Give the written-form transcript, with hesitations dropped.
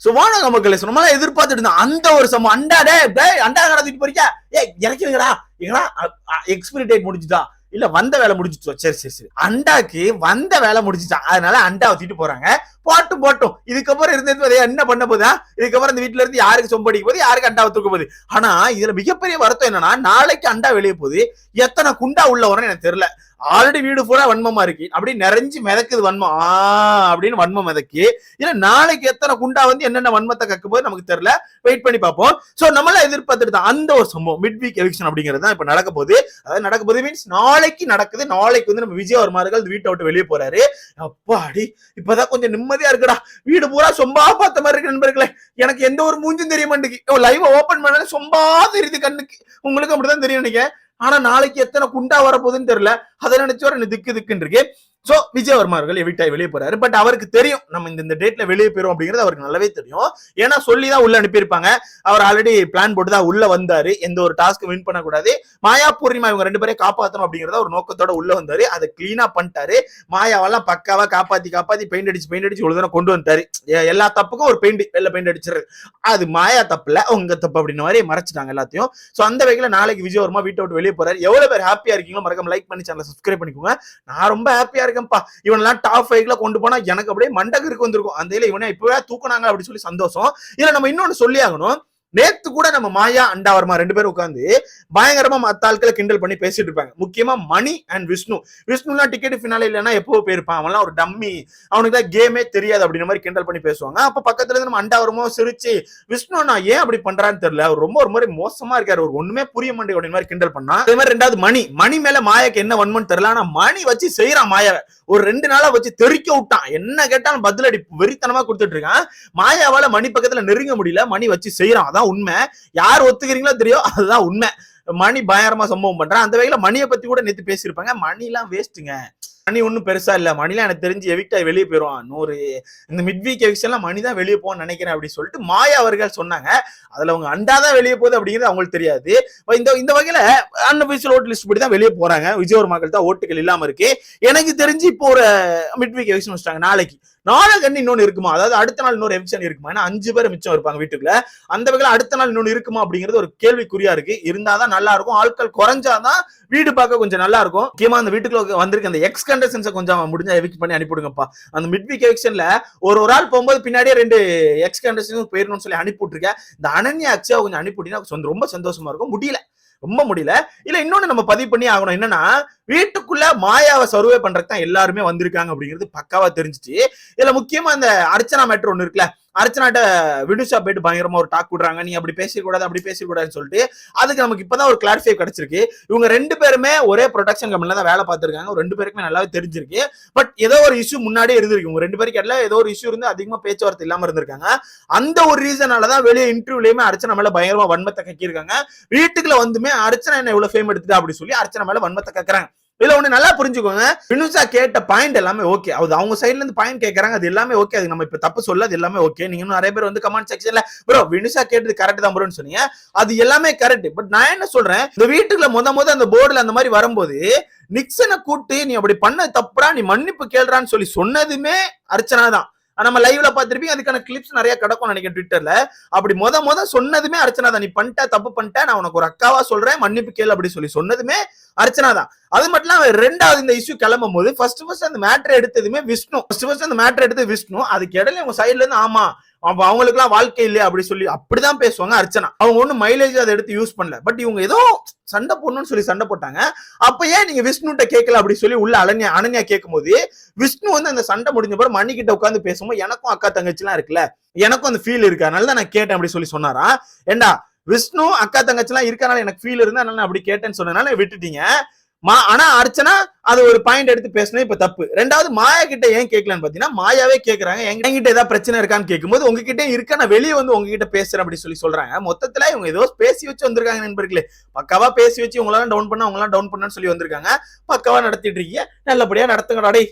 So வானக மக்களே நம்மளால எதிர்பார்த்துட்டு இருந்தோம் அந்த ஒரு சம்பவம். அண்டா அண்டா கடத்திட்டு போறீங்க, இறக்கிடுங்கடா, எங்கடா எக்ஸ்பிரி டேட் முடிஞ்சுட்டா, இல்ல வந்த வேலை முடிஞ்சிச்சோ, சரி அண்டாக்கு வந்த வேலை முடிஞ்சுச்சா, அதனால அண்டா தூக்கிட்டு போறாங்க. போட்டும் இதுக்கப்புறம் இருந்தது என்ன பண்ண போதா, இதுக்கப்புறம் இந்த வீட்டுல இருந்து யாருக்கு சொம்படிக்க போகுது, யாருக்கு அண்டாவை தூக்க போகுது. ஆனா இதுல மிகப்பெரிய வருத்தம் என்னன்னா, நாளைக்கு அண்டா வெளியே போகுது, எத்தனை குண்டா உள்ள வரும் எனக்கு தெரியல. ஆல்ரெடி வீடு பூரா வன்மமா இருக்கு, அப்படி நிறைஞ்சு மிதக்குது வன்மம் அப்படின்னு வன்மம் மிதக்கி, இல்ல நாளைக்கு எத்தனை குண்டா வந்து என்னென்ன வன்மத்தை கக்க போது நமக்கு தெரியல. வெயிட் பண்ணி பார்ப்போம். சோ நம்மள எதிர்பார்த்துட்டு அந்த ஒரு சம்பவம் மிட் வீக் எவிக்ஷன் அப்படிங்கிறது தான் இப்ப நடக்க போகுது. அதாவது நடக்க போகுது மீன்ஸ் நாளைக்கு நடக்குது. நாளைக்கு வந்து நம்ம விஜய் அவர்கள் வீட்டை விட்டு வெளியே போறாரு. அப்பாடி இப்பதான் கொஞ்சம் நிம்மதியா இருக்குடா, வீடு பூரா சொம்பா பார்த்த மாதிரி இருக்கு நண்பர்களே. எனக்கு எந்த ஒரு மூஞ்சும் தெரிய மாட்டேங்குது. லைவ் ஓபன் பண்ணாலும் சொம்பா தெரியுது கண்ணுக்கு, உங்களுக்கு அப்படிதான் தெரியும் நினைக்கிறேன். ஆனா நாளைக்கு எத்தனை குண்டா வரப்போகுதுன்னு தெரியல. அதை நினைச்சு வர திக்குன்னு இருக்கு. சோ விஜய் அவர்கள் எவிக்டாய் வெளியே போறாரு. பட் அவருக்கு தெரியும் நம்ம இந்த டேட்ல வெளியே போயிரும் அப்படிங்கிறது அவருக்கு நல்லாவே தெரியும். ஏன்னா சொல்லிதான் உள்ள அனுப்பியிருப்பாங்க. அவர் ஆல்ரெடி பிளான் போட்டு தான் உள்ள வந்தாரு. எந்த ஒரு டாஸ்க் வின் பண்ணக்கூடாது, மாயா பூர்ணிமா இவங்க ரெண்டு பேரையும் காப்பாற்றணும் அப்படிங்கறத ஒரு நோக்கத்தோட உள்ள வந்தாரு. அதை கிளீனா பண்ணிட்டாரு. மாயாவெல்லாம் பக்காவா காப்பாத்தி பெயிண்ட் அடிச்சு ஒரு தடவை கொண்டு வந்தாரு. எல்லா தப்புக்கும் ஒரு வெள்ள பெயிண்ட் அடிச்சிரு, அது மாயா தப்புல உங்க தப்பு அப்படின்னு மாதிரி மறைச்சிட்டாங்க எல்லாத்தையும். சோ அந்த வகையில நாளைக்கு விஜய் வர்மா வீட்டை விட்டு வெளியே போறாரு. எவ்வளவு பேர் ஹாப்பியா இருக்கீங்களோ மறக்காம லைக் பண்ணி சேனலை சப்ஸ்கிரைப் பண்ணிக்கோங்க. நான் ரொம்ப ஹாப்பியா இருக்கேன்ப்பா. இவனெல்லாம் டாப் 5ல கொண்டு போனா எனக்கு அப்படியே மண்டகருக்கு வந்திருக்கும். அந்த இவனை இப்பவே தூக்குனாங்க அப்படின்னு சொல்லி சந்தோஷம். இதுல நம்ம இன்னொன்னு சொல்லி ஆகணும். நேத்து கூட நம்ம மாயா அண்டா வர்மா ரெண்டு பேரும் உட்காந்து பயங்கரமா மத்த ஆட்களை கிண்டல் பண்ணி பேசிட்டு இருப்பாங்க. முக்கியமா மணி அண்ட் விஷ்ணுலாம் டிக்கெட் ஃபினாலே இல்லைன்னா எப்போ போயிருப்பான், அவன்லாம் ஒரு டம்மி, அவனுக்கு தான் கேமே தெரியாது அப்படின்ற மாதிரி கிண்டல் பண்ணி பேசுவாங்க. அப்ப பக்கத்துல இருந்து நம்ம அண்டா வர்மா சிரிச்சு, விஷ்ணு நான் ஏன் அப்படி பண்றான்னு தெரியல, அவர் ரொம்ப ஒரு மாதிரி மோசமா இருக்காரு, ஒரு ஒண்ணுமே புரிய மாட்டேங்குது அப்படின்னு மாதிரி கிண்டல் பண்ணா. அதே மாதிரி ரெண்டாவது மணி மேல மாயாக்கு என்ன வன்மன்னு தெரியல, ஆனா மணி வச்சு செய்யறான் மாயாவை. ஒரு 2 நாளா வச்சு தெறிக்க விட்டான். என்ன கேட்டாலும் பதிலடி வெறித்தனமா கொடுத்துட்டு இருக்கான். மாயாவால மணி பக்கத்துல நெருங்க முடியல, மணி வச்சு செய்யறான். அதான் உண்மை. யார் ஒத்துக்கிறீங்களோ தெரியும், அதுதான் உண்மை. மணி பயங்கரமா சம்பவம் பண்றான். அந்த வகையில மணியை பத்தி கூட நேத்து பேசியிருப்பாங்க. மணி எல்லாம் வேஸ்ட்டுங்க, மணி ஒன்னும் பெருசா இல்ல, மணிலாம் எனக்கு தெரிஞ்சு எவிக்டாய் வெளியே போயிருவான். இந்த மிட் வீக் எவிக்ஷன்ல மணி தான் வெளியே போவான்னு நினைக்கிறேன் அப்படின்னு சொல்லிட்டு மாயா அவர்கள் சொன்னாங்க. அதுல அவங்க அண்டா தான் வெளியே போகுது அப்படிங்கிறது அவங்களுக்கு தெரியாது. இந்த வகையில அன்அபிஷியல் ஓட்டு லிஸ்ட் படி தான் வெளியே போறாங்க. விஜய் வர்மாக்கள் தான் ஓட்டுகள் இல்லாம இருக்கு. எனக்கு தெரிஞ்சு இப்போ ஒரு மிட் வீக் எவிக்ஷன் வச்சிட்டாங்க. நாளைக்கு இன்னொன்னு இருக்குமா, அதாவது அடுத்த நாள் இன்னொரு எவிக்ஷன் இருக்குமா, ஏன்னா 5 பேர் மிச்சம் இருப்பாங்க வீட்டுக்குள்ள. அந்த வகையில அடுத்த நாள் இன்னொன்னு இருக்குமா அப்படிங்கிறது ஒரு கேள்விக்குறியா இருக்கு. இருந்தாதான் நல்லா இருக்கும். ஆட்கள் குறைஞ்சாதான் வீடு பார்க்க கொஞ்சம் நல்லா இருக்கும். முக்கியமா அந்த வீட்டுக்குள்ள வந்திருக்க அந்த எக்ஸ் கண்டஸ்டன்ஸை கொஞ்சம் முடிஞ்சா எவிக்ட் பண்ணி அனுப்பிவிடுங்கப்பா. அந்த மிட் வீக் எவிக்ஷன்ல ஒரு ஆள் போகும்போது பின்னாடியே 2 எக்ஸ் கண்டஸ்டன்ஸ் போயிடணும்னு சொல்லி அனுப்பிவிட்டுருக்கேன். இந்த அனன்யா அக்ஷயா கொஞ்சம் அனுப்பிவிட்டீங்கன்னா ரொம்ப சந்தோஷமா இருக்கும். முடியல இல்ல. இன்னொன்னு நம்ம பதிவு பண்ணி ஆகணும். என்னன்னா வீட்டுக்குள்ள மாயாவை சர்வே பண்றதுக்கு தான் எல்லாருமே வந்திருக்காங்க அப்படிங்கிறது பக்காவா தெரிஞ்சிச்சு. இதுல முக்கியமா இந்த அர்ச்சனா மேட்டர் ஒண்ணு இருக்குல்ல, அர்ச்சனாட்ட வினுஷா போயிட்டு பயங்கரமா ஒரு டாக் விடுறாங்க, நீ அப்படி பேசக்கூடாது அப்படி பேசக்கூடாதுன்னு சொல்லிட்டு. அதுக்கு நமக்கு இப்பதான் ஒரு கிளாரிஃபை கிடைச்சிருக்கு. இவங்க 2 பேருமே ஒரே ப்ரொடக்ஷன் கம்பெனில தான் வேலை பார்த்திருக்காங்க. 2 பேருக்குமே நல்லாவே தெரிஞ்சிருக்கு. பட் ஏதோ ஒரு இஷ்யூ முன்னாடியே இருந்திருக்கு. உங்க 2 பேருக்கு எல்லாம் ஏதோ ஒரு இஷ்யூ இருந்து அதிகமா பேச்சுவார்த்தை இல்லாம இருந்திருக்காங்க. அந்த ஒரு ரீசனாலதான் வெளியே இன்டர்வியூலயுமே அர்ச்சனா மேல பயங்கரமா வன்மத்தை கக்கியிருக்காங்க. வீட்டுக்குள்ள வந்துமே அர்ச்சனா என்ன இவ்வளவு ஃபேம் எடுத்துட்டா அப்படி சொல்லி அர்ச்சனா மேல வன்மத்தை கக்குறாங்க. இதுல ஒண்ணு நல்லா புரிஞ்சுக்கோங்க, வினுஷா கேட்ட பாயிண்ட் எல்லாமே ஓகே, அது அவங்க சைட்ல இருந்து பாயிண்ட் கேட்கறாங்க, அது எல்லாமே ஓகே, அது நம்ம இப்ப தப்பு சொல்ல, அது எல்லாமே ஓகே. நீங்க நிறைய பேர் வந்து கமெண்ட் செக்ஷன்ல ப்ரோ வினுஷா கேட்டது கரெக்ட் தான் ப்ரோன்னு சொன்னீங்க, அது எல்லாமே கரெக்ட். பட் நான் என்ன சொல்றேன், இந்த வீட்டுக்குள்ள முத அந்த போர்டுல அந்த மாதிரி வரும்போது நிக்சனை கூட்டு நீ அப்படி பண்ண தப்புடா, நீ மன்னிப்பு கேள்றான்னு சொல்லி சொன்னதுமே அர்ச்சனா தான். நம்ம லைவ்ல பாத்திருப்பீங்க, அதுக்கான கிளிப்ஸ் நிறைய கிடக்கும் நினைக்கிறேன் ட்விட்டர்ல. அப்படி முத சொன்னதுமே அர்ச்சனா தான். நீ பண்ணிட்ட தப்பு பண்ணிட்ட, நான் உனக்கு ஒரு அக்காவா சொல்றேன், மன்னிப்பு கேளு அப்படி சொல்லி சொன்னதுமே அர்ச்சனா தான். அது மட்டும் இல்லாம 2வது இந்த இஷ்யூ கிளம்பும் போது ஃபர்ஸ்ட் அந்த மேட்டர் எடுத்ததுமே விஷ்ணு. அந்த மேட்டர் எடுத்தது விஷ்ணு. அதுக்கு இடையில உங்க சைட்ல இருந்து ஆமா அவங்களுக்கு எல்லாம் வாழ்க்கை இல்லையா அப்படி சொல்லி அப்படிதான் பேசுவாங்க அர்ச்சனா. அவங்க ஒண்ணு மைலேஜ் அதை எடுத்து யூஸ் பண்ணல. பட் இவங்க ஏதோ சண்டை போடணும்னு சொல்லி சண்டை போட்டாங்க. அப்ப ஏன் நீங்க விஷ்ணுட்ட கேட்கல அப்படி சொல்லி உள்ள அனன்யா கேட்கும் போது, விஷ்ணு வந்து அந்த சண்டை முடிஞ்ச பிறகு மணி கிட்ட உட்காந்து பேசும்போது எனக்கும் அக்கா தங்கச்சி எல்லாம் இருக்குல்ல, எனக்கும் அந்த ஃபீல் இருக்கு, அதனால தான் நான் கேட்டேன் அப்படி சொல்லி சொன்னாரா. ஏண்டா விஷ்ணு அக்கா தங்கச்சி எல்லாம் இருக்கனால எனக்கு ஃபீல் இருந்தா அதனால அப்படி கேட்டேன்னு சொன்னதுனால விட்டுட்டீங்க. ஆனா அர்ச்சனா அது ஒரு பாயிண்ட் எடுத்து பேசணும், இப்ப தப்பு. 2வது மாயா கிட்ட ஏன் கேட்கலன்னு பாத்தீங்கன்னா, மாயாவே கேக்குறாங்க என்கிட்ட ஏதாவது பிரச்சனை இருக்கான்னு கேட்கும்போது உங்ககிட்ட இருக்க நான் வெளியே வந்து உங்ககிட்ட பேசுறேன் அப்படி சொல்லி சொல்றாங்க. மொத்தத்துல இவங்க ஏதோ பேசி வச்சு வந்திருக்காங்க நண்பர்களே. பக்காவா பேசி வச்சு உங்களால டவுன் பண்ண சொல்லி வந்திருக்காங்க. பக்காவா நடத்திட்டு இருக்கீங்க, நல்லபடியா நடத்துங்கடா டேய்.